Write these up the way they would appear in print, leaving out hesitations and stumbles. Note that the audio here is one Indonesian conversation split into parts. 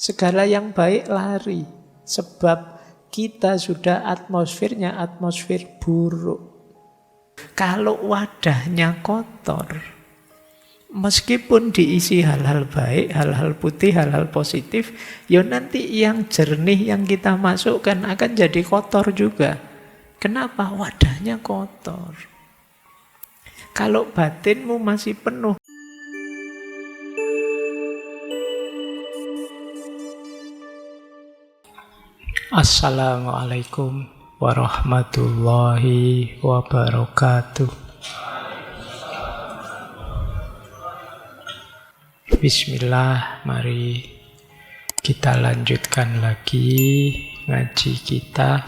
Segala yang baik lari. Sebab kita sudah atmosfernya atmosfer buruk. Kalau wadahnya kotor, meskipun diisi hal-hal baik, hal-hal putih, hal-hal positif, ya nanti yang jernih yang kita masukkan akan jadi kotor juga. Kenapa? Wadahnya kotor. Kalau batinmu masih penuh. Assalamualaikum warahmatullahi wabarakatuh. Bismillah, mari kita lanjutkan lagi ngaji kita.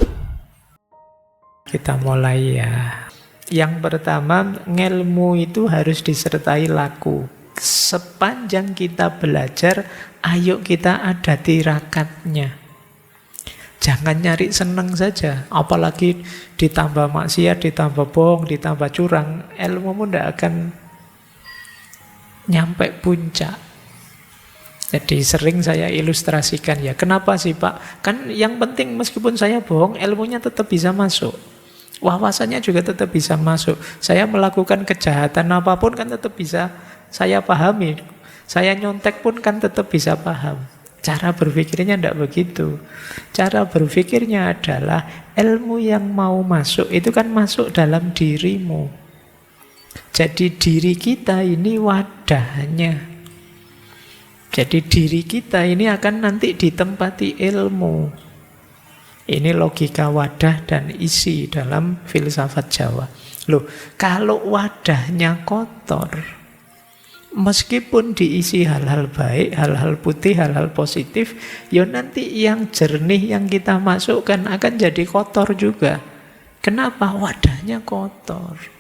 Kita mulai ya. Yang pertama, ngelmu itu harus disertai laku. Sepanjang kita belajar, ayo kita ada tirakatnya. Jangan nyari seneng saja, apalagi ditambah maksiat, ditambah bohong, ditambah curang, ilmumu tidak akan nyampe puncak. Jadi sering saya ilustrasikan ya, kenapa sih Pak? Kan yang penting meskipun saya bohong, ilmunya tetap bisa masuk. Wawasannya juga tetap bisa masuk. Saya melakukan kejahatan apapun kan tetap bisa saya pahami. Saya nyontek pun kan tetap bisa paham. Cara berpikirnya tidak begitu. Cara berpikirnya adalah ilmu yang mau masuk itu kan masuk dalam dirimu. Jadi diri kita ini wadahnya. Jadi diri kita ini akan nanti ditempati ilmu. Ini logika wadah dan isi dalam filsafat Jawa. Loh, kalau wadahnya kotor, meskipun diisi hal-hal baik, hal-hal putih, hal-hal positif, ya nanti yang jernih yang kita masukkan akan jadi kotor juga. Kenapa? Wadahnya kotor.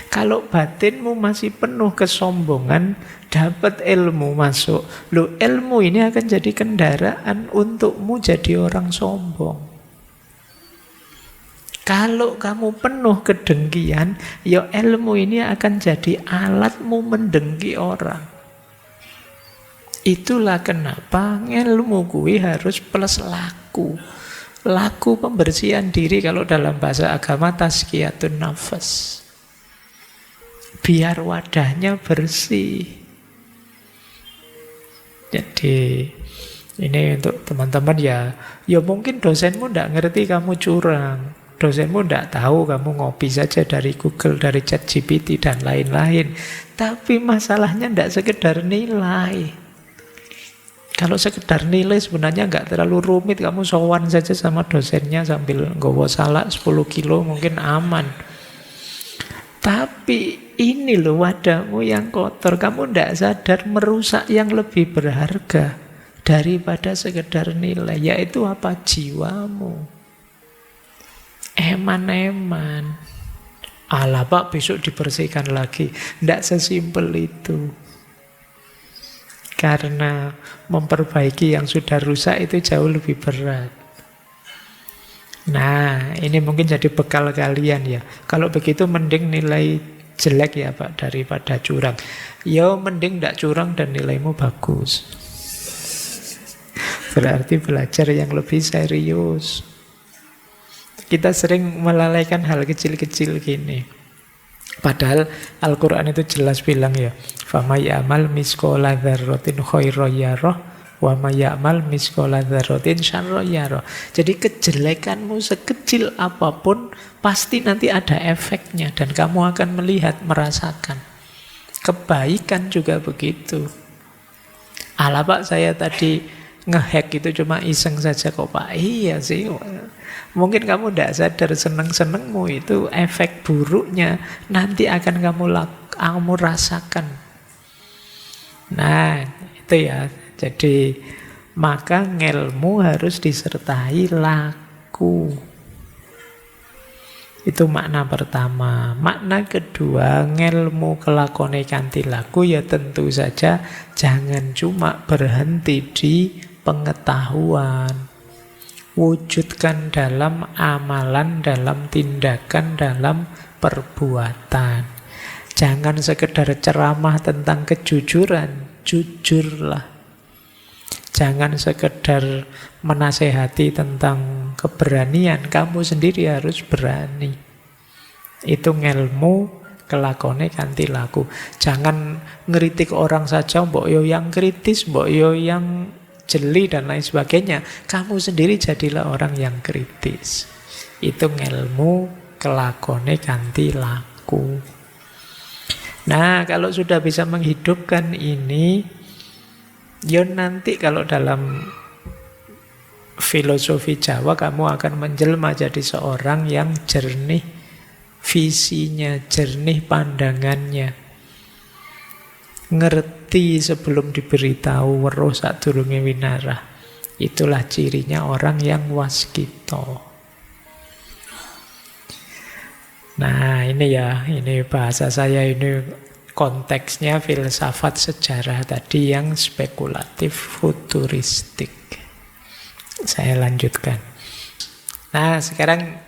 Kalau batinmu masih penuh kesombongan, dapat ilmu masuk. Loh, ilmu ini akan jadi kendaraan untukmu jadi orang sombong. Kalau kamu penuh kedengkian, ya ilmu ini akan jadi alatmu mendengki orang. Itulah kenapa ilmu kuwi harus plus laku. Laku pembersihan diri, kalau dalam bahasa agama tazkiyatun nafas. Biar wadahnya bersih. Jadi ini untuk teman-teman ya mungkin dosenmu tidak ngerti kamu curang. Dosenmu tidak tahu kamu ngopi saja dari Google, dari ChatGPT dan lain-lain. Tapi masalahnya tidak sekedar nilai. Kalau sekedar nilai sebenarnya nggak terlalu rumit. Kamu sowan saja sama dosennya sambil nggawa salak 10 kilo mungkin aman. Tapi ini loh wadahmu yang kotor. Kamu tidak sadar merusak yang lebih berharga daripada sekedar nilai. Yaitu apa? Jiwamu. Eman-eman. Alah Pak, besok dibersihkan lagi. Tidak sesimpel itu. Karena memperbaiki yang sudah rusak itu jauh lebih berat. Nah, ini mungkin jadi bekal kalian ya. Kalau begitu mending nilai jelek ya Pak daripada curang. Ya mending tidak curang dan nilaimu bagus. Berarti belajar yang lebih serius. Kita sering melalaikan hal kecil-kecil gini. Padahal Al-Quran itu jelas bilang ya, فَمَا يَعْمَلْ مِثْقَالَ ذَرَّةٍ خَيْرًا يَرَهُ وَمَا يَعْمَلْ مِثْقَالَ ذَرَّةٍ شَرًّا يَرَهُ. Jadi kejelekanmu sekecil apapun pasti nanti ada efeknya dan kamu akan melihat, merasakan. Kebaikan juga begitu. Alah Pak, saya tadi ngehack itu cuma iseng saja kok Pak. Iya sih. Mungkin kamu tidak sadar seneng-senengmu itu efek buruknya nanti akan kamu rasakan. Nah, itu ya. Jadi maka ngelmu harus disertai laku. Itu makna pertama. Makna kedua, ngelmu kelakone kanthi laku ya tentu saja jangan cuma berhenti di pengetahuan. Wujudkan dalam amalan, dalam tindakan, dalam perbuatan. Jangan sekedar ceramah tentang kejujuran, jujurlah. Jangan sekedar menasehati tentang keberanian, kamu sendiri harus berani. Itu ngelmu, kelakone kanthi laku. Jangan ngeritik orang saja, mbok yo yang kritis, mbok yo yang jeli dan lain sebagainya. Kamu sendiri jadilah orang yang kritis. Itu ngelmu, kelakone kanthi laku. Nah, kalau sudah bisa menghidupkan ini, ya nanti kalau dalam filosofi Jawa kamu akan menjelma jadi seorang yang jernih visinya, jernih pandangannya. Ngerti sebelum diberitahu, weruh sadurunge winarah. Itulah cirinya orang yang waskita. Nah, ini bahasa saya, ini konteksnya filsafat sejarah tadi yang spekulatif futuristik. Saya lanjutkan. Nah, sekarang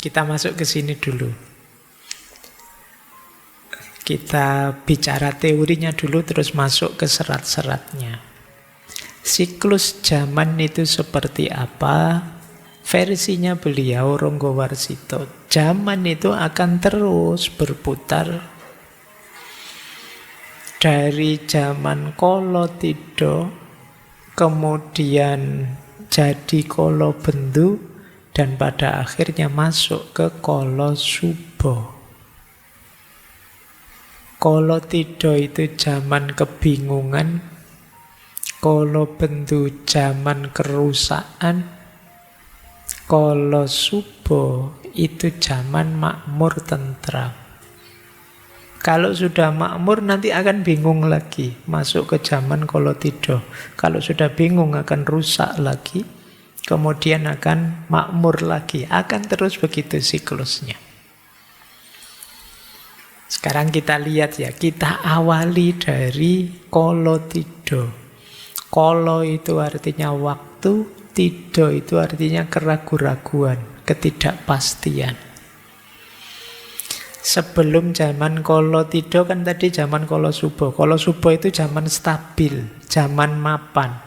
kita masuk ke sini dulu. Kita bicara teorinya dulu, terus masuk ke serat-seratnya. Siklus zaman itu seperti apa? Versinya beliau Ronggowarsito. Zaman itu akan terus berputar. Dari zaman Kolotida, kemudian jadi Kolobendu, dan pada akhirnya masuk ke Kolosuba. Kolotida itu zaman kebingungan, Kolobendu zaman kerusakan, Kolosuba itu zaman makmur tentram. Kalau sudah makmur nanti akan bingung lagi, masuk ke zaman Kolotida. Kalau sudah bingung akan rusak lagi, kemudian akan makmur lagi. Akan terus begitu siklusnya. Sekarang kita lihat ya, kita awali dari Kolotida. Kolo itu artinya waktu, tido itu artinya keraguan-raguan, ketidakpastian. Sebelum zaman Kolotida kan tadi zaman Kolosuba. Kolosuba itu zaman stabil, zaman mapan.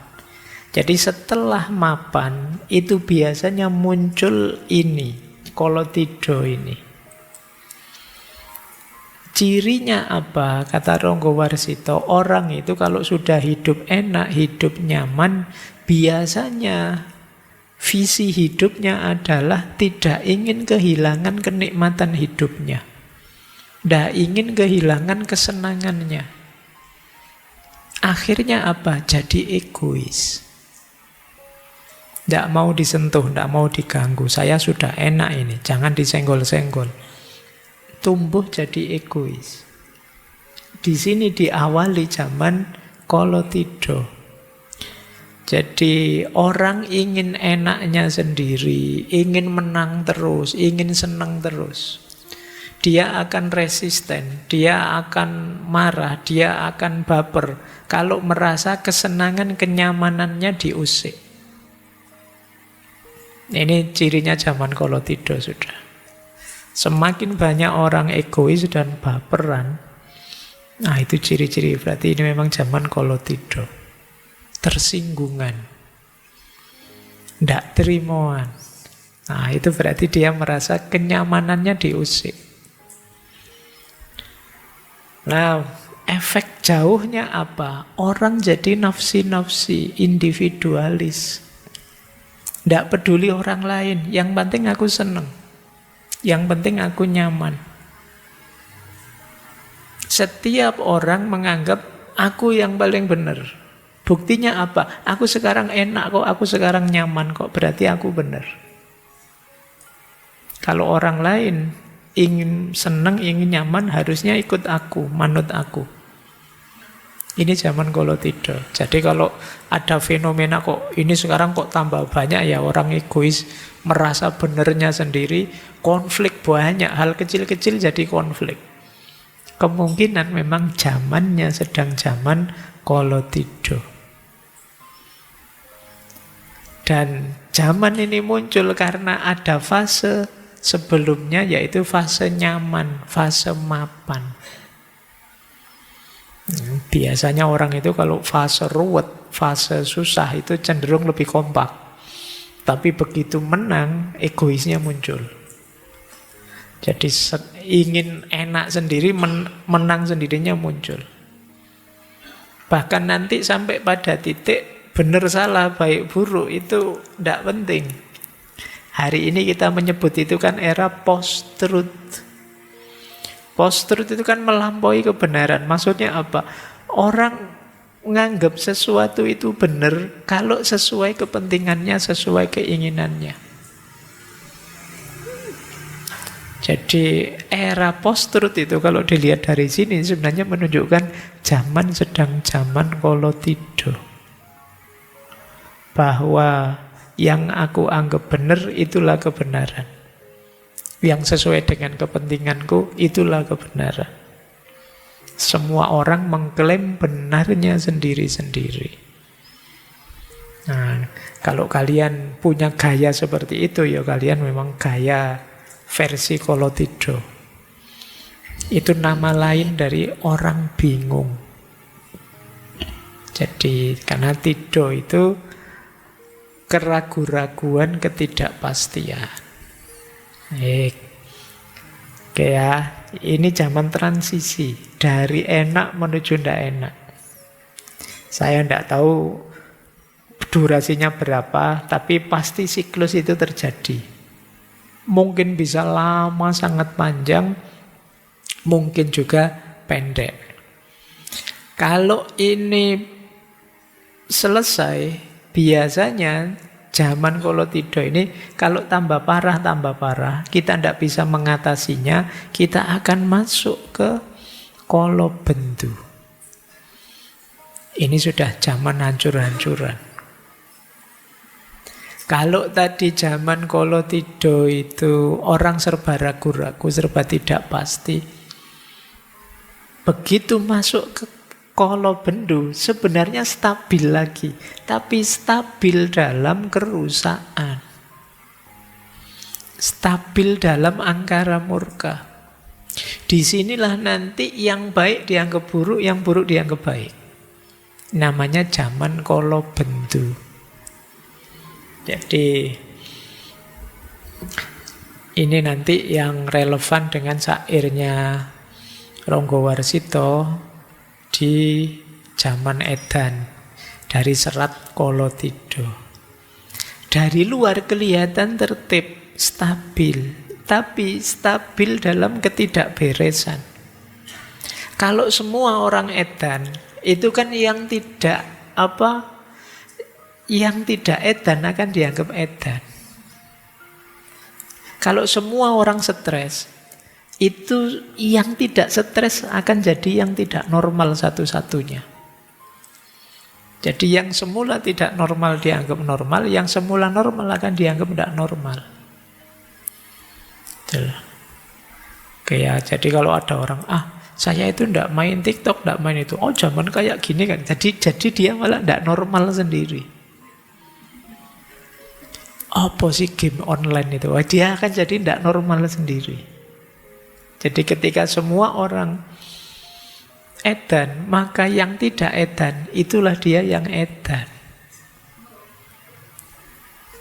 Jadi setelah mapan itu biasanya muncul ini, Kolotida ini. Cirinya apa? Kata Ronggowarsito, orang itu kalau sudah hidup enak, hidup nyaman, biasanya visi hidupnya adalah tidak ingin kehilangan kenikmatan hidupnya. Tidak ingin kehilangan kesenangannya. Akhirnya apa? Jadi egois. Tidak mau disentuh, tidak mau diganggu. Saya sudah enak ini, jangan disenggol-senggol. Tumbuh jadi egois. Di sini diawali zaman Kolotida. Jadi orang ingin enaknya sendiri, ingin menang terus, ingin senang terus. Dia akan resisten, dia akan marah, dia akan baper kalau merasa kesenangan, kenyamanannya diusik. Ini cirinya zaman Kolotida sudah. Semakin banyak orang egois dan baperan, nah itu ciri-ciri, berarti ini memang zaman Kolotida. Tersinggungan, ndak terimoan. Nah itu berarti dia merasa kenyamanannya diusik. Nah efek jauhnya apa? Orang jadi nafsi-nafsi, individualis. Ndak peduli orang lain, yang penting aku seneng. Yang penting aku nyaman. Setiap orang menganggap aku yang paling benar. Buktinya apa? Aku sekarang enak kok, aku sekarang nyaman kok, berarti aku benar. Kalau orang lain ingin senang, ingin nyaman, harusnya ikut aku, manut aku. Ini zaman Kolotida. Jadi kalau ada fenomena kok ini sekarang kok tambah banyak ya orang egois, merasa benernya sendiri, konflik banyak, hal kecil-kecil jadi konflik. Kemungkinan memang zamannya sedang zaman Kolotida. Dan zaman ini muncul karena ada fase sebelumnya, yaitu fase nyaman, fase mapan. Biasanya orang itu kalau fase ruwet, fase susah itu cenderung lebih kompak. Tapi begitu menang, egoisnya muncul. Jadi ingin enak sendiri, menang sendirinya muncul. Bahkan nanti sampai pada titik benar salah, baik buruk itu tidak penting. Hari ini kita menyebut itu kan era post-truth. Post-truth itu kan melampaui kebenaran. Maksudnya apa? Orang menganggap sesuatu itu benar kalau sesuai kepentingannya, sesuai keinginannya. Jadi era post-truth itu kalau dilihat dari sini sebenarnya menunjukkan zaman sedang zaman kolotido. Bahwa yang aku anggap benar itulah kebenaran. Yang sesuai dengan kepentinganku itulah kebenaran. Semua orang mengklaim benarnya sendiri-sendiri. Nah, kalau kalian punya gaya seperti itu, ya kalian memang gaya versi kolotido. Itu nama lain dari orang bingung. Jadi karena tido itu keraguan-raguan, ketidakpastian. Oke ya, ini zaman transisi dari enak menuju tidak enak. Saya tidak tahu durasinya berapa, tapi pasti siklus itu terjadi. Mungkin bisa lama, sangat panjang, mungkin juga pendek. Kalau ini selesai, biasanya zaman kolotido ini kalau tambah parah, kita tidak bisa mengatasinya, kita akan masuk ke kolobendu. Ini sudah zaman hancur-hancuran. Kalau tadi zaman kolotido itu orang serba ragu-ragu, serba tidak pasti. Begitu masuk ke kolobendu sebenarnya stabil lagi, tapi stabil dalam kerusakan. Stabil dalam angkara murka. Disinilah nanti yang baik dianggap buruk, yang buruk dianggap baik. Namanya zaman kolobendu. Jadi ini nanti yang relevan dengan syairnya Ronggo Warsito di zaman edan dari serat kolotido. Dari luar kelihatan tertib, stabil, tapi stabil dalam ketidakberesan. Kalau semua orang edan itu kan yang tidak edan akan dianggap edan. Kalau semua orang stres, itu yang tidak stres akan jadi yang tidak normal satu-satunya. Jadi yang semula tidak normal dianggap normal, yang semula normal akan dianggap tidak normal. Betul. Oke ya, jadi kalau ada orang, saya itu tidak main TikTok, tidak main itu. Oh zaman kayak gini kan, jadi dia malah tidak normal sendiri. Apa sih game online itu? Dia akan jadi tidak normal sendiri. Jadi ketika semua orang edan, maka yang tidak edan, itulah dia yang edan.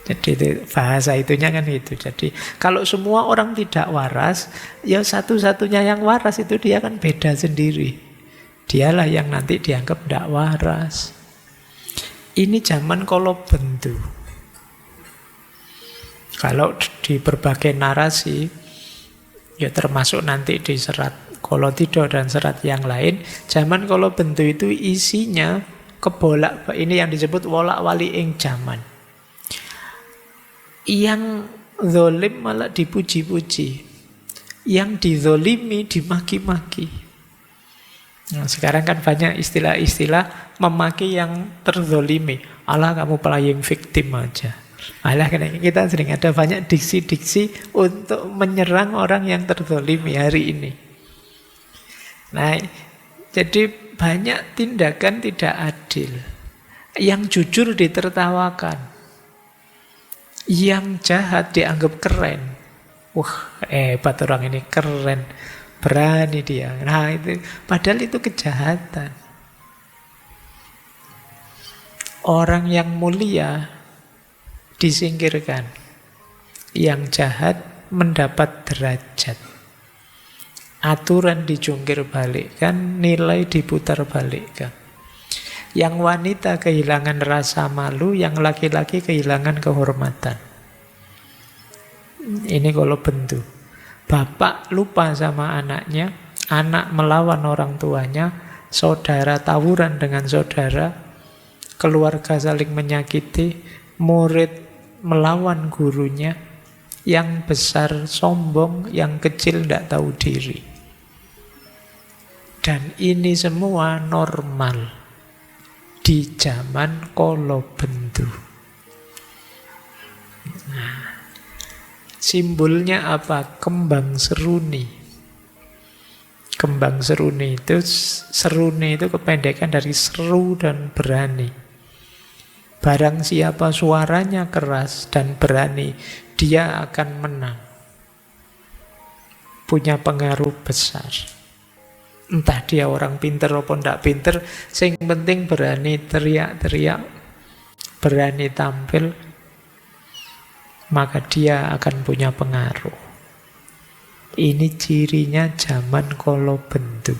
Jadi itu, bahasa itunya kan itu. Jadi kalau semua orang tidak waras, ya satu-satunya yang waras itu dia kan beda sendiri. Dialah yang nanti dianggap tidak waras. Ini zaman kolobendu. Kalau di berbagai narasi, ya termasuk nanti di serat kolotido dan serat yang lain, zaman kolobendu itu isinya kebolak, ini yang disebut wolak-wali ing zaman. Yang zalim malah dipuji-puji, yang dizolimi dimaki-maki. Nah, sekarang kan banyak istilah-istilah memaki yang terzolimi. Alah kamu playing victim aja. Alah, kita sering ada banyak diksi-diksi untuk menyerang orang yang terzolimi hari ini. Nah, jadi banyak tindakan tidak adil. Yang jujur ditertawakan. Yang jahat dianggap keren. Wah, hebat orang ini, keren. Berani dia. Nah itu, padahal itu kejahatan. Orang yang mulia disingkirkan. Yang jahat mendapat derajat. Aturan dijungkir balikkan, nilai diputar balikkan. Yang wanita kehilangan rasa malu, yang laki-laki kehilangan kehormatan. Ini kalau bentuk. Bapak lupa sama anaknya, anak melawan orang tuanya, saudara tawuran dengan saudara, keluarga saling menyakiti, murid melawan gurunya, yang besar sombong, yang kecil tidak tahu diri. Dan ini semua normal di zaman kala bendu. Nah, simbolnya apa? Kembang seruni. Kembang seruni itu kependekan dari seru dan berani. Barang siapa suaranya keras dan berani, dia akan menang. Punya pengaruh besar. Entah dia orang pinter ataupun tidak pinter, yang penting berani teriak-teriak, berani tampil, maka dia akan punya pengaruh. Ini cirinya zaman kala bendu.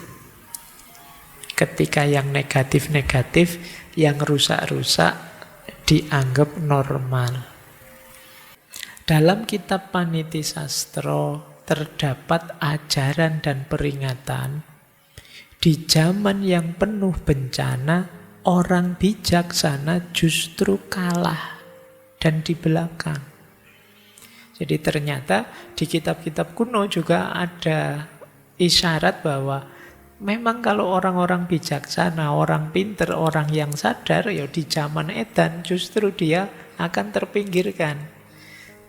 Ketika yang negatif-negatif, yang rusak-rusak dianggap normal. Dalam kitab Paniti Sastro terdapat ajaran dan peringatan. Di zaman yang penuh bencana, orang bijaksana justru kalah dan di belakang. Jadi ternyata di kitab-kitab kuno juga ada isyarat bahwa memang kalau orang-orang bijaksana, orang pinter, orang yang sadar, ya di zaman edan justru dia akan terpinggirkan.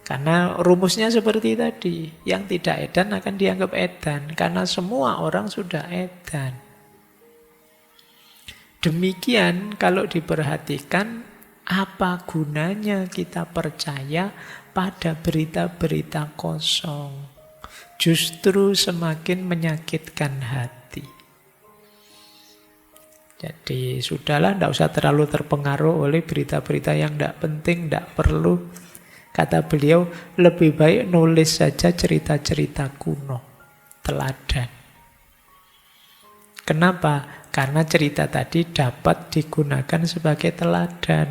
Karena rumusnya seperti tadi, yang tidak edan akan dianggap edan, karena semua orang sudah edan. Demikian kalau diperhatikan, apa gunanya kita percaya pada berita-berita kosong? Justru semakin menyakitkan hati. Jadi sudahlah, tidak usah terlalu terpengaruh oleh berita-berita yang tidak penting, tidak perlu. Kata beliau, lebih baik nulis saja cerita-cerita kuno, teladan. Kenapa? Karena cerita tadi dapat digunakan sebagai teladan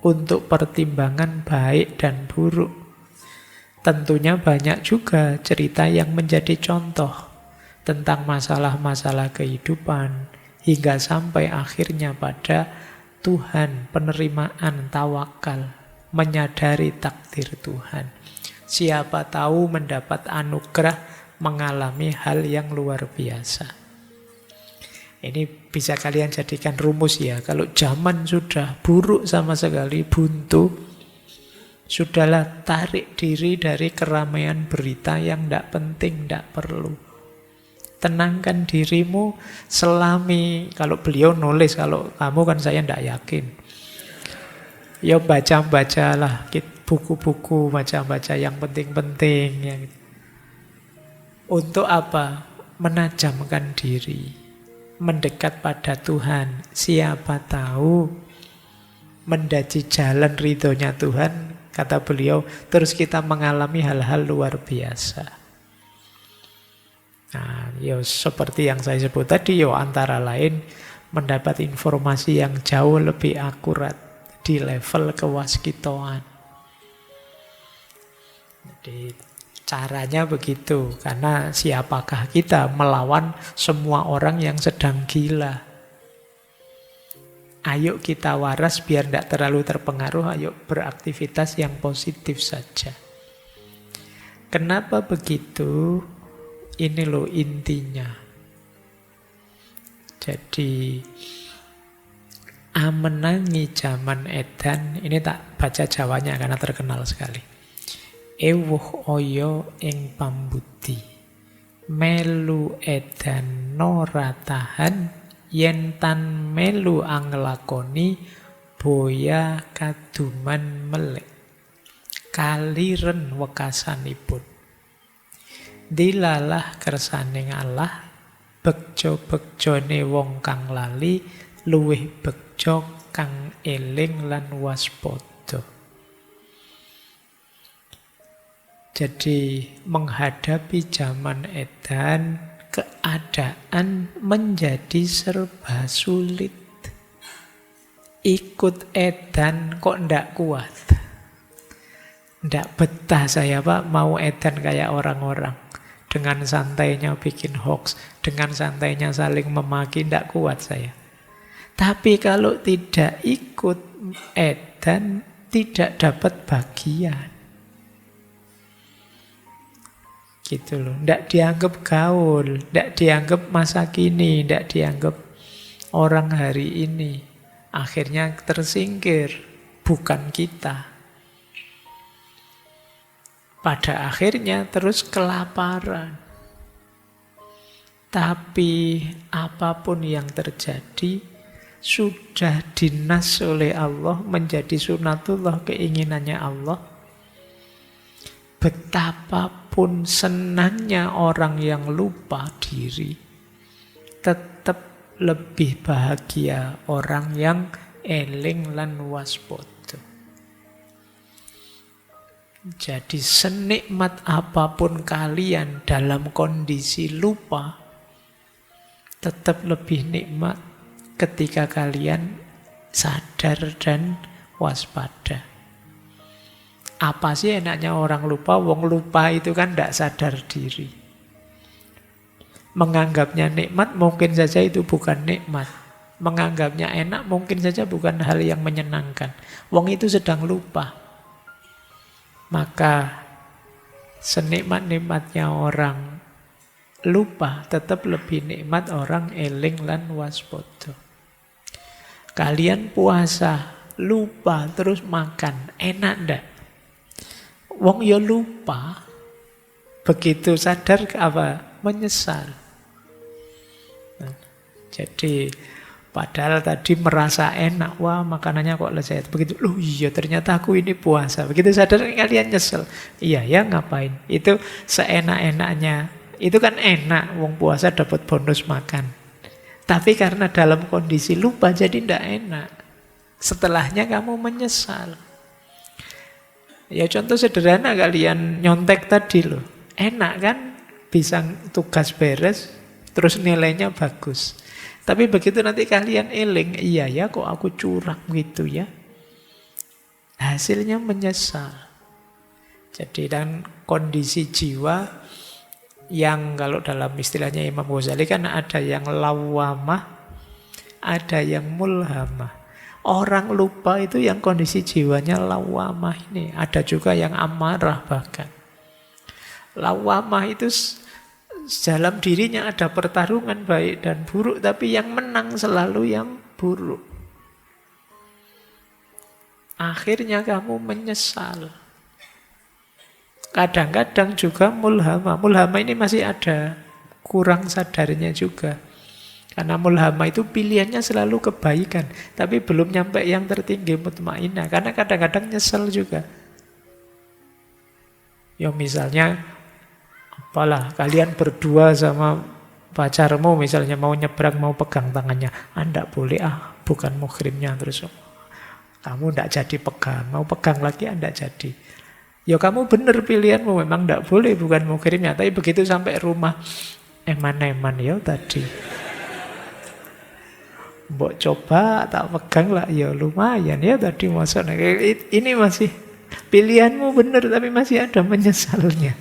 untuk pertimbangan baik dan buruk. Tentunya banyak juga cerita yang menjadi contoh tentang masalah-masalah kehidupan, hingga sampai akhirnya pada Tuhan, penerimaan, tawakal, menyadari takdir Tuhan. Siapa tahu mendapat anugerah mengalami hal yang luar biasa. Ini bisa kalian jadikan rumus ya. Kalau zaman sudah buruk sama sekali, buntu, sudahlah tarik diri dari keramaian berita yang tidak penting, tidak perlu. Tenangkan dirimu, selami. Kalau beliau nulis, kalau kamu kan saya tidak yakin. Ya baca-bacalah buku-buku, baca-baca yang penting-penting. Ya. Untuk apa? Menajamkan diri, mendekat pada Tuhan. Siapa tahu mendaji jalan ridhonya Tuhan, kata beliau, terus kita mengalami hal-hal luar biasa. Nah, ya seperti yang saya sebut tadi, ya antara lain mendapat informasi yang jauh lebih akurat di level kewaskitoan. Jadi caranya begitu, karena siapakah kita melawan semua orang yang sedang gila. Ayo kita waras biar tidak terlalu terpengaruh, ayo beraktivitas yang positif saja. Kenapa begitu? Ini loh intinya. Jadi amenangi zaman edan, ini tak baca Jawanya karena terkenal sekali. Ewuh oyo ing pambudi, melu edan nora tahan, yen tan melu anglakoni, boya kaduman melek, kaliren wekasanipun. Dilalah kersane Allah, bekjo-bekjone wong kang lali, luwih bekjo kang eling lan waspada. Jadi menghadapi zaman edan, keadaan menjadi serba sulit. Ikut edan kok ndak kuat. Ndak betah saya Pak mau edan kayak orang-orang. Dengan santainya bikin hoax, dengan santainya saling memaki, ndak kuat saya. Tapi kalau tidak ikut edan, tidak dapat bagian. Gitu loh, ndak dianggap gaul, ndak dianggap masa kini, ndak dianggap orang hari ini. Akhirnya tersingkir, bukan kita. Pada akhirnya terus kelaparan. Tapi apapun yang terjadi sudah dinas oleh Allah, menjadi sunatullah, keinginannya Allah. Betapapun senangnya orang yang lupa diri, tetap lebih bahagia orang yang eling lan waspada. Jadi senikmat apapun kalian dalam kondisi lupa, tetap lebih nikmat ketika kalian sadar dan waspada. Apa sih enaknya orang lupa? Wong lupa itu kan tidak sadar diri. Menganggapnya nikmat mungkin saja itu bukan nikmat. Menganggapnya enak mungkin saja bukan hal yang menyenangkan. Wong itu sedang lupa. Maka senikmat-nikmatnya orang lupa tetap lebih nikmat orang eling lan waspada. Kalian puasa, lupa terus makan, enak ndak? Wong ya lupa, begitu sadar apa? Menyesal. Nah, jadi padahal tadi merasa enak, wah makanannya kok lezat. Begitu, loh iya ternyata aku ini puasa. Begitu sadar kalian nyesel. Iya ya ngapain? Itu seenak-enaknya. Itu kan enak, wong puasa dapat bonus makan. Tapi karena dalam kondisi lupa jadi tidak enak. Setelahnya kamu menyesal. Ya contoh sederhana kalian nyontek tadi loh. Enak kan? Bisa tugas beres, terus nilainya bagus. Tapi begitu nanti kalian eling, iya ya kok aku curang gitu ya. Hasilnya menyesal. Jadi dan kondisi jiwa yang kalau dalam istilahnya Imam Ghazali kan ada yang lawamah, ada yang mulhamah. Orang lupa itu yang kondisi jiwanya lawamah ini. Ada juga yang amarah bahkan. Lawamah itu dalam dirinya ada pertarungan baik dan buruk, tapi yang menang selalu yang buruk. Akhirnya kamu menyesal. Kadang-kadang juga mulhama. Mulhama ini masih ada kurang sadarnya juga. Karena mulhama itu pilihannya selalu kebaikan, tapi belum nyampe yang tertinggi mutmainah. Karena kadang-kadang nyesel juga. Ya misalnya apalah, kalian berdua sama pacarmu misalnya mau nyebrang, mau pegang tangannya. Anda boleh, bukan muhrimnya. Terus kamu tidak jadi pegang, mau pegang lagi Anda jadi. Ya kamu benar pilihanmu, memang tidak boleh, bukan muhrimnya. Tapi begitu sampai rumah, eman-eman ya tadi. Mbok coba tak pegang lah, ya lumayan ya tadi maksudnya. Ini masih pilihanmu benar, tapi masih ada menyesalnya.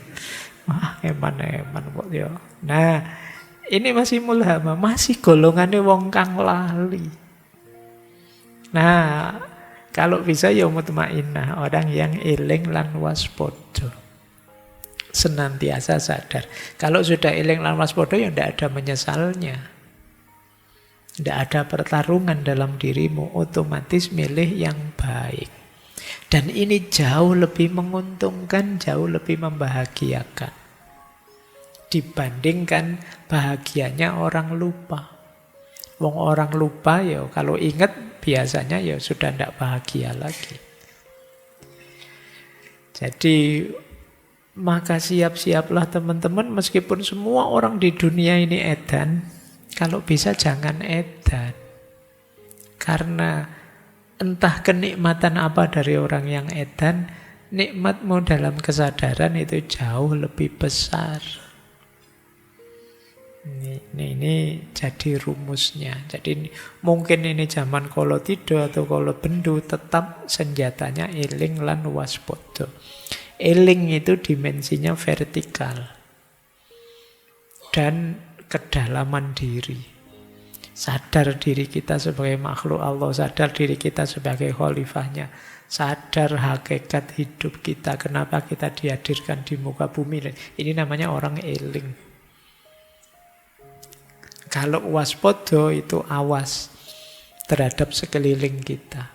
Wah, eman-eman kok ya. Nah, ini masih mulhama, masih golongannya wong kang lali. Nah, kalau bisa ya mutmainah, orang yang eling lan waspada. Senantiasa sadar. Kalau sudah eling lan waspada ya tidak ada menyesalnya. Tidak ada pertarungan dalam dirimu, otomatis milih yang baik. Dan ini jauh lebih menguntungkan, jauh lebih membahagiakan dibandingkan bahagianya orang lupa. Wong orang lupa ya kalau ingat biasanya ya sudah tidak bahagia lagi. Jadi Maka siap-siaplah teman-teman, meskipun semua orang di dunia ini edan, kalau bisa jangan edan. Karena entah kenikmatan apa dari orang yang edan, nikmatmu dalam kesadaran itu jauh lebih besar. Ini jadi rumusnya. Jadi mungkin ini zaman kolotido atau kolobendu, tetap senjatanya eling lan waspada. Eling itu dimensinya vertikal dan kedalaman diri. Sadar diri kita sebagai makhluk Allah, sadar diri kita sebagai khalifahnya, sadar hakikat hidup kita, kenapa kita dihadirkan di muka bumi. Ini namanya orang eling. Kalau waspada itu awas terhadap sekeliling kita.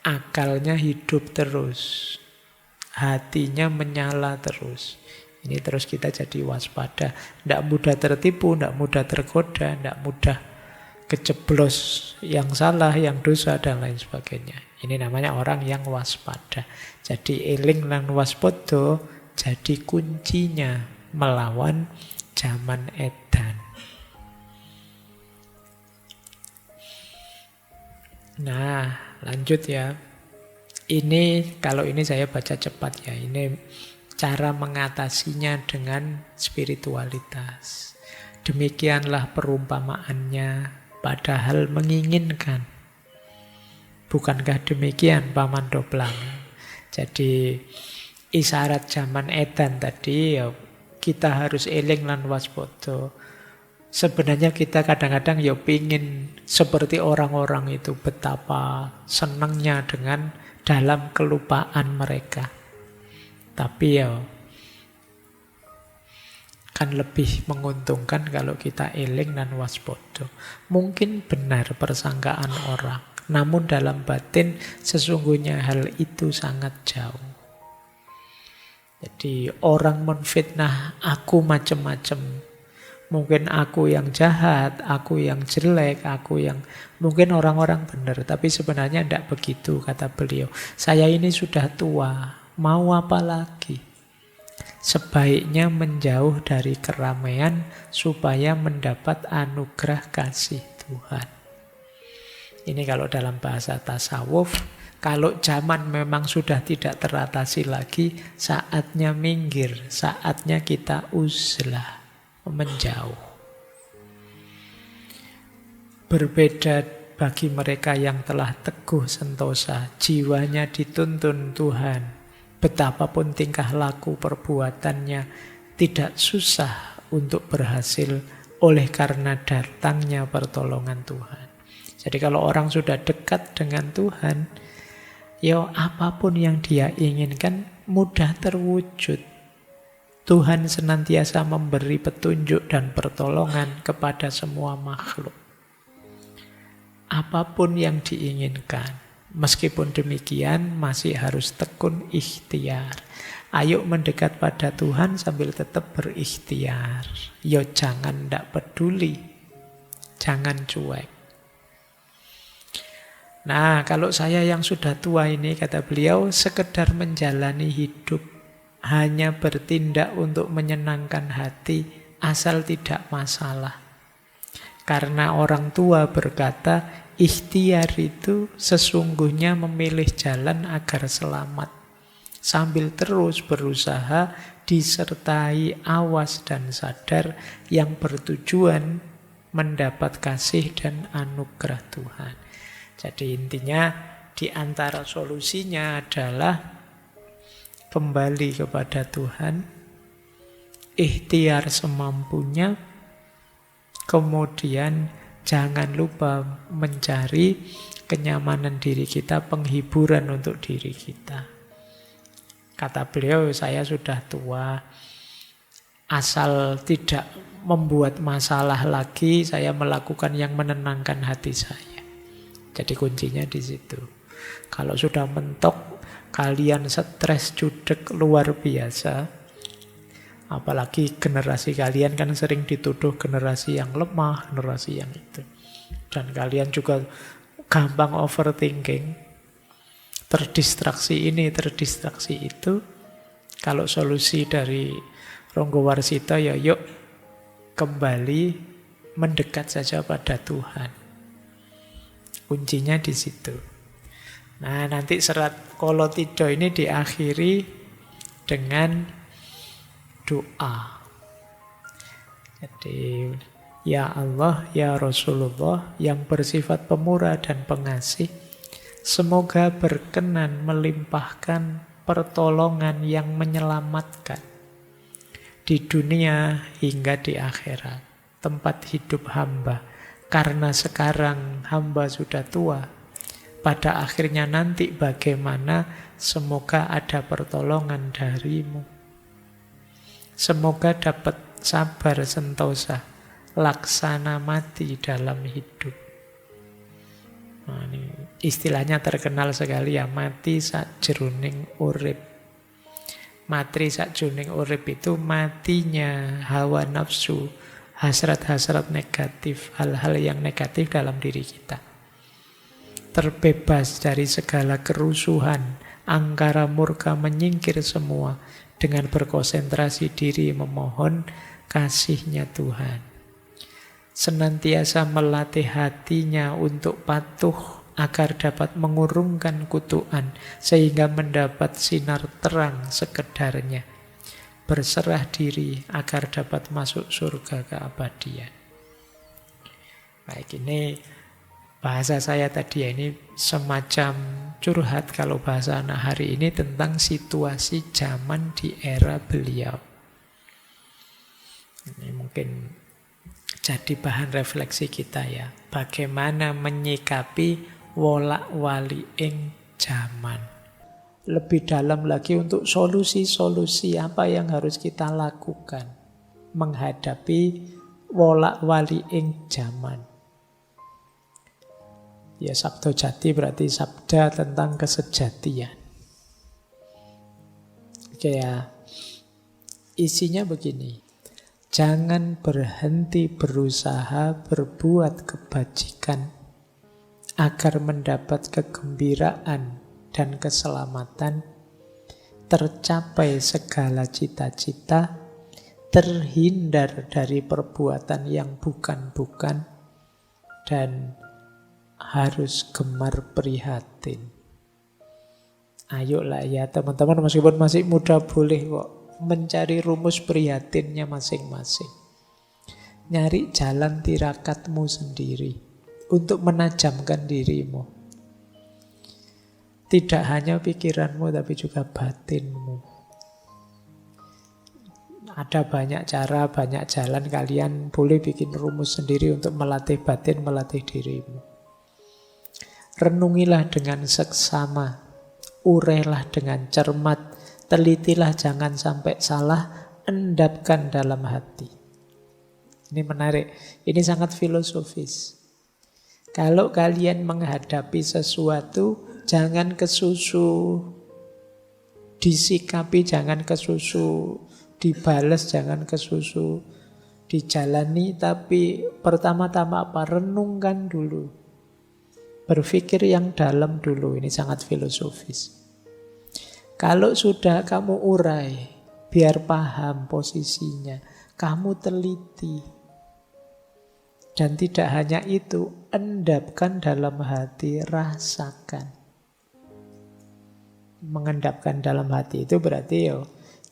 Akalnya hidup terus, hatinya menyala terus. Ini terus kita jadi waspada. Tidak mudah tertipu, tidak mudah tergoda, tidak mudah kejeblos yang salah, yang dosa, dan lain sebagainya. Ini namanya orang yang waspada. Jadi eling lan waspada jadi kuncinya melawan zaman edan. Nah, lanjut ya. Ini kalau ini saya baca cepat ya. Ini cara mengatasinya dengan spiritualitas. Demikianlah perumpamaannya, padahal menginginkan. Bukankah demikian Paman Doblang? Jadi isyarat zaman edan tadi ya, kita harus eling lan waspada. Sebenarnya kita kadang-kadang ya pingin seperti orang-orang itu, betapa senangnya dengan dalam kelupaan mereka. Tapi ya kan lebih menguntungkan kalau kita eling dan waspada. Mungkin benar persangkaan orang, namun dalam batin sesungguhnya hal itu sangat jauh. Jadi orang menfitnah aku macam-macam. Mungkin aku yang jahat, aku yang jelek, aku yang... Mungkin orang-orang benar, tapi sebenarnya tidak begitu, kata beliau. Saya ini sudah tua, mau apa lagi? Sebaiknya menjauh dari keramaian supaya mendapat anugerah kasih Tuhan. Ini kalau dalam bahasa tasawuf. Kalau zaman memang sudah tidak teratasi lagi, saatnya minggir, saatnya kita uzlah, menjauh. Berbeda bagi mereka yang telah teguh sentosa, jiwanya dituntun Tuhan. Betapapun tingkah laku perbuatannya, tidak susah untuk berhasil oleh karena datangnya pertolongan Tuhan. Jadi kalau orang sudah dekat dengan Tuhan, ya apapun yang dia inginkan mudah terwujud. Tuhan senantiasa memberi petunjuk dan pertolongan kepada semua makhluk. Apapun yang diinginkan. Meskipun demikian masih harus tekun ikhtiar. Ayo mendekat pada Tuhan sambil tetap berikhtiar. Ya jangan tidak peduli. Jangan cuek. Nah, kalau saya yang sudah tua ini, kata beliau, sekedar menjalani hidup, hanya bertindak untuk menyenangkan hati, asal tidak masalah. Karena orang tua berkata, ikhtiar itu sesungguhnya memilih jalan agar selamat. Sambil terus berusaha, disertai awas dan sadar yang bertujuan mendapat kasih dan anugerah Tuhan. Jadi intinya di antara solusinya adalah kembali kepada Tuhan, ikhtiar semampunya, kemudian jangan lupa mencari kenyamanan diri kita, penghiburan untuk diri kita. Kata beliau, saya sudah tua, asal tidak membuat masalah lagi, saya melakukan yang menenangkan hati saya. Jadi kuncinya di situ. Kalau sudah mentok, kalian stres, judek luar biasa. Apalagi generasi kalian kan sering dituduh generasi yang lemah, generasi yang itu. Dan kalian juga gampang overthinking. Terdistraksi ini, terdistraksi itu. Kalau solusi dari Ronggo Warsito ya yuk kembali mendekat saja pada Tuhan. Kuncinya di situ. Nah, nanti serat Qolotidho ini diakhiri dengan doa. Jadi, ya Allah, ya Rasulullah yang bersifat pemurah dan pengasih, semoga berkenan melimpahkan pertolongan yang menyelamatkan di dunia hingga di akhirat, tempat hidup hamba. Karena sekarang hamba sudah tua, pada akhirnya nanti bagaimana, semoga ada pertolongan darimu. Semoga dapat sabar sentosa, laksana mati dalam hidup. Nah, ini istilahnya terkenal sekali ya, mati sakjroning urip. Mati sakjroning urip itu matinya hawa nafsu, hasrat-hasrat negatif, hal-hal yang negatif dalam diri kita. Terbebas dari segala kerusuhan, angkara murka menyingkir semua dengan berkonsentrasi diri memohon kasih-Nya Tuhan. Senantiasa melatih hatinya untuk patuh agar dapat mengurungkan kutukan sehingga mendapat sinar terang sekedarnya. Berserah diri agar dapat masuk surga keabadian. Baik, ini bahasa saya tadi ya, ini semacam curhat kalau bahasa anak hari ini tentang situasi zaman di era beliau. Ini mungkin jadi bahan refleksi kita ya. Bagaimana menyikapi wolak-waliking zaman. Lebih dalam lagi untuk solusi-solusi apa yang harus kita lakukan menghadapi wolak-waliking zaman. Ya, Sabdo Jati berarti sabda tentang kesejatian. Oke ya, isinya begini. Jangan berhenti berusaha berbuat kebajikan agar mendapat kegembiraan dan keselamatan, tercapai segala cita-cita, terhindar dari perbuatan yang bukan-bukan, dan harus gemar prihatin. Ayolah ya teman-teman, meskipun masih muda boleh kok mencari rumus prihatinnya masing-masing. Nyari jalan tirakatmu sendiri untuk menajamkan dirimu. Tidak hanya pikiranmu tapi juga batinmu. Ada banyak cara, banyak jalan. Kalian boleh bikin rumus sendiri untuk melatih batin, melatih dirimu. Renungilah dengan seksama, urailah dengan cermat, telitilah jangan sampai salah, endapkan dalam hati. Ini menarik, ini sangat filosofis. Kalau kalian menghadapi sesuatu, jangan kesusu disikapi, jangan kesusu dibales, jangan kesusu dijalani, tapi pertama-tama apa? Renungkan dulu. Berpikir yang dalam dulu, ini sangat filosofis. Kalau sudah kamu urai, biar paham posisinya, kamu teliti. Dan tidak hanya itu, endapkan dalam hati, rasakan. Mengendapkan dalam hati itu berarti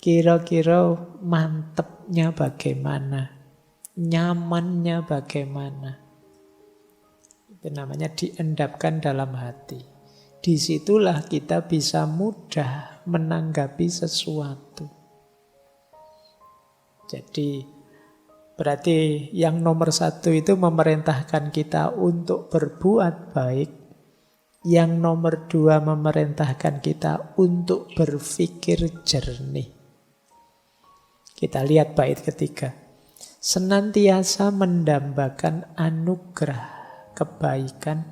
kira-kira mantepnya bagaimana, nyamannya bagaimana. Itu namanya diendapkan dalam hati. Disitulah kita bisa mudah menanggapi sesuatu. Jadi berarti yang nomor satu itu memerintahkan kita untuk berbuat baik. Yang nomor dua memerintahkan kita untuk berpikir jernih. Kita lihat bait ketiga. Senantiasa mendambakan anugerah kebaikan,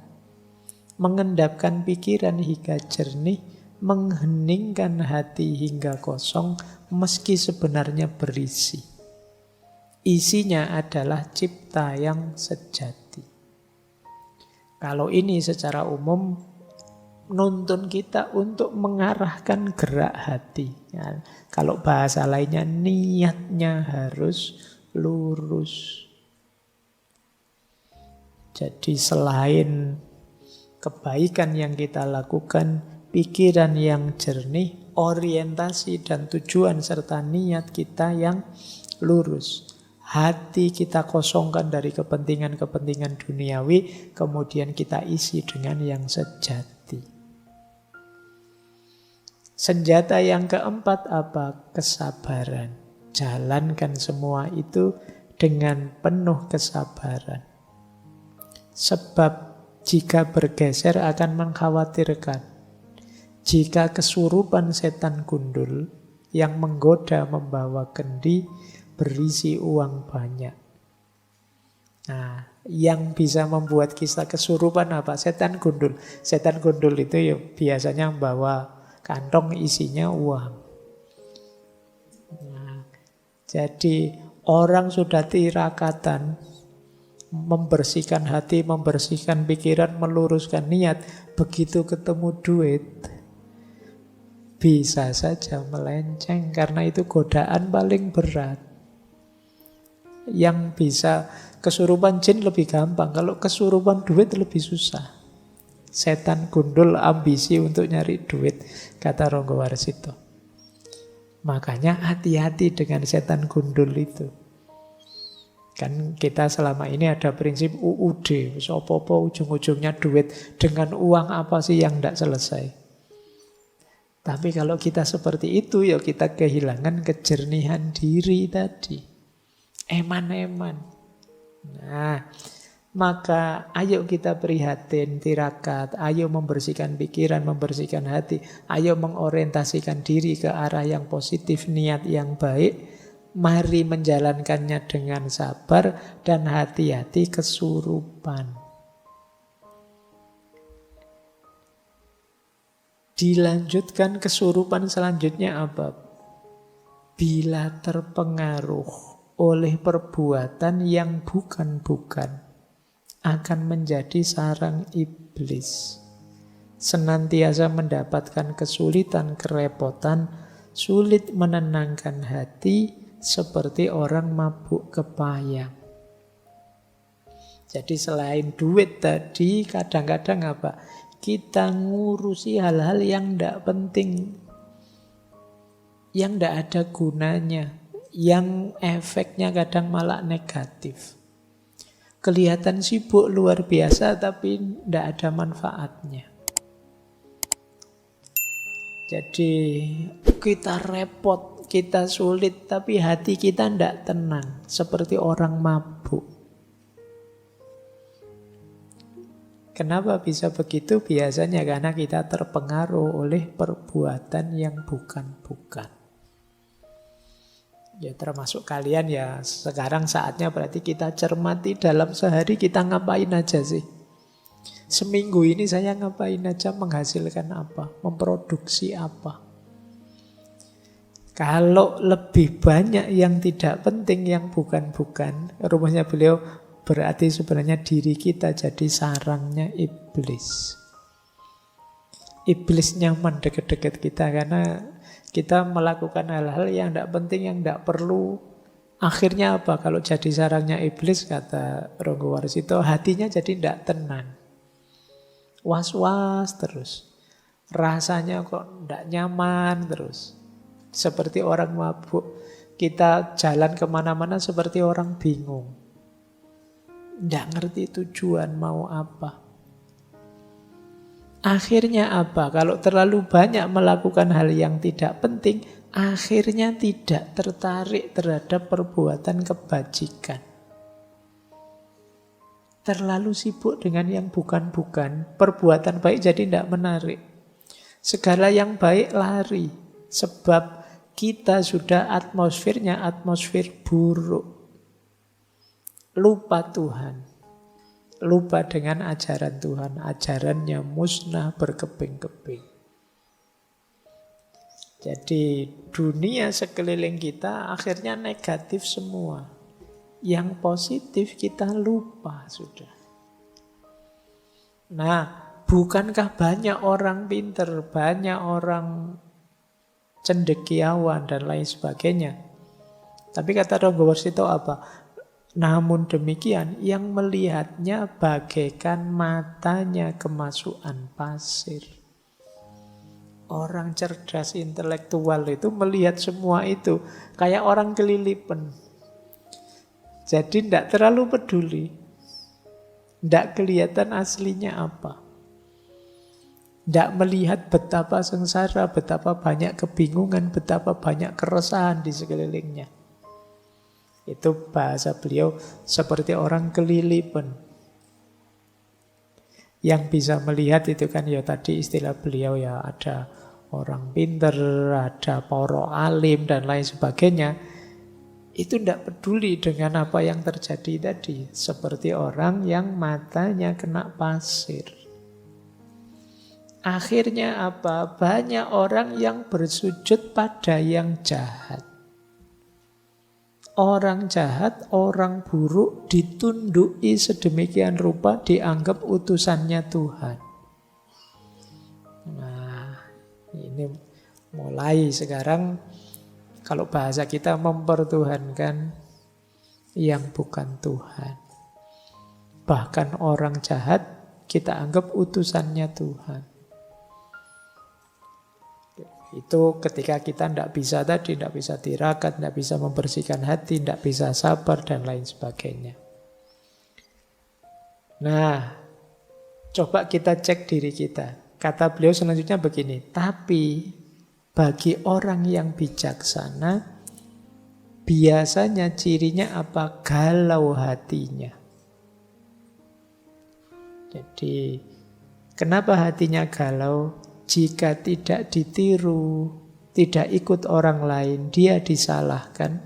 mengendapkan pikiran hingga jernih, mengheningkan hati hingga kosong, meski sebenarnya berisi. Isinya adalah cipta yang sejati. Kalau ini secara umum nuntun kita untuk mengarahkan gerak hati. Ya, kalau bahasa lainnya, niatnya harus lurus. Jadi selain kebaikan yang kita lakukan, pikiran yang jernih, orientasi dan tujuan serta niat kita yang lurus. Hati kita kosongkan dari kepentingan-kepentingan duniawi, kemudian kita isi dengan yang sejati. Senjata yang keempat apa? Kesabaran. Jalankan semua itu dengan penuh kesabaran. Sebab jika bergeser akan mengkhawatirkan. Jika kesurupan setan gundul yang menggoda membawa kendi berisi uang banyak. Nah, yang bisa membuat kita kesurupan apa? Setan gundul. Setan gundul itu ya biasanya membawa kantong isinya uang. Nah, jadi orang sudah tirakatan membersihkan hati, membersihkan pikiran, meluruskan niat. Begitu ketemu duit, bisa saja melenceng karena itu godaan paling berat. Yang bisa kesurupan jin lebih gampang, kalau kesurupan duit lebih susah. Setan gundul ambisi untuk nyari duit, kata Ronggo Warsito. Makanya hati-hati dengan setan gundul itu. Kan kita selama ini ada prinsip UUD, sopo-po ujung-ujungnya duit. Dengan uang apa sih yang tidak selesai? Tapi kalau kita seperti itu, ya kita kehilangan kejernihan diri tadi. Eman-eman. Nah, maka ayo kita prihatin, tirakat, ayo membersihkan pikiran, membersihkan hati, ayo mengorientasikan diri ke arah yang positif, niat yang baik. Mari menjalankannya dengan sabar dan hati-hati kesurupan. Dilanjutkan kesurupan selanjutnya apa? Bila terpengaruh oleh perbuatan yang bukan-bukan, akan menjadi sarang iblis. Senantiasa mendapatkan kesulitan, kerepotan, sulit menenangkan hati, seperti orang mabuk kepayang. Jadi selain duit tadi, kadang-kadang apa? Kita ngurusi hal-hal yang tidak penting, yang tidak ada gunanya, yang efeknya kadang malah negatif. Kelihatan sibuk luar biasa, tapi tidak ada manfaatnya. Jadi kita repot, kita sulit, tapi hati kita tidak tenang, seperti orang mabuk. Kenapa bisa begitu? Biasanya karena kita terpengaruh oleh perbuatan yang bukan-bukan. Ya termasuk kalian ya, sekarang saatnya berarti kita cermati dalam sehari kita ngapain aja sih. Seminggu ini saya ngapain aja, menghasilkan apa, memproduksi apa. Kalau lebih banyak yang tidak penting, yang bukan-bukan, rumusnya beliau berarti sebenarnya diri kita jadi sarangnya iblis. Iblis nyaman dekat-dekat kita karena kita melakukan hal-hal yang tidak penting, yang tidak perlu. Akhirnya apa? Kalau jadi sarangnya iblis, kata Ronggo Warsito, hatinya jadi tidak tenang. Was-was terus. Rasanya kok tidak nyaman terus. Seperti orang mabuk. Kita jalan kemana-mana seperti orang bingung. Tidak ngerti tujuan mau apa. Akhirnya apa? Kalau terlalu banyak melakukan hal yang tidak penting, akhirnya tidak tertarik terhadap perbuatan kebajikan. Terlalu sibuk dengan yang bukan-bukan, perbuatan baik jadi tidak menarik. Segala yang baik lari, sebab kita sudah atmosfernya atmosfer buruk. Lupa Tuhan, lupa dengan ajaran Tuhan, ajarannya musnah berkeping-keping. Jadi dunia sekeliling kita akhirnya negatif semua. Yang positif kita lupa sudah. Nah, Bukankah banyak orang pinter, banyak orang cendekiawan dan lain sebagainya. Tapi kata Ronggo Warsito apa? Namun demikian, yang melihatnya bagaikan matanya kemasukan pasir. Orang cerdas intelektual itu melihat semua itu kayak orang kelilipan. Jadi tidak terlalu peduli. Tidak kelihatan aslinya apa. Tidak melihat betapa sengsara, betapa banyak kebingungan, betapa banyak keresahan di sekelilingnya. Itu bahasa beliau seperti orang kelilipan. Yang bisa melihat itu kan ya tadi istilah beliau ya ada orang pinter, ada para alim dan lain sebagainya. Itu tidak peduli dengan apa yang terjadi tadi. Seperti orang yang matanya kena pasir. Akhirnya apa? Banyak orang yang bersujud pada yang jahat. Orang jahat, orang buruk ditunduki sedemikian rupa dianggap utusannya Tuhan. Nah, ini mulai sekarang kalau bahasa kita mempertuhankan yang bukan Tuhan. Bahkan orang jahat kita anggap utusannya Tuhan. Itu ketika kita tidak bisa tadi, tidak bisa tirakat, tidak bisa membersihkan hati, tidak bisa sabar, dan lain sebagainya. Nah, coba kita cek diri kita. Kata beliau selanjutnya begini, tapi bagi orang yang bijaksana, biasanya cirinya apa? Galau hatinya. Jadi, kenapa hatinya galau? Jika tidak ditiru, tidak ikut orang lain, dia disalahkan.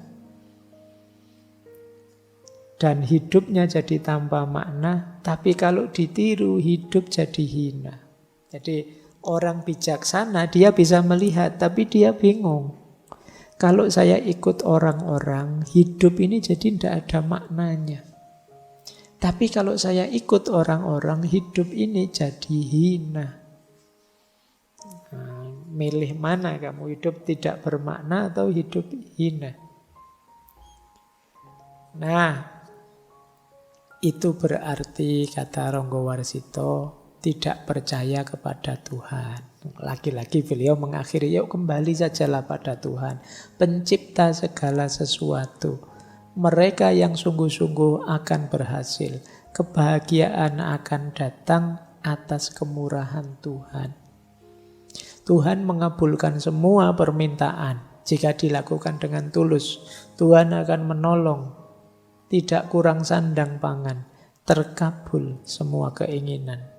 Dan hidupnya jadi tanpa makna, tapi kalau ditiru, hidup jadi hina. Jadi orang bijaksana, dia bisa melihat, tapi dia bingung. Kalau saya ikut orang-orang, hidup ini jadi tidak ada maknanya. Tapi kalau saya ikut orang-orang, hidup ini jadi hina. Milih mana kamu, hidup tidak bermakna atau hidup hina? Nah, itu berarti kata Ronggo Warsito tidak percaya kepada Tuhan. Lagi-lagi beliau mengakhiri, yuk kembali sajalah pada Tuhan, pencipta segala sesuatu. Mereka yang sungguh-sungguh akan berhasil. Kebahagiaan akan datang atas kemurahan Tuhan. Tuhan mengabulkan semua permintaan jika dilakukan dengan tulus. Tuhan akan menolong, tidak kurang sandang pangan, terkabul semua keinginan.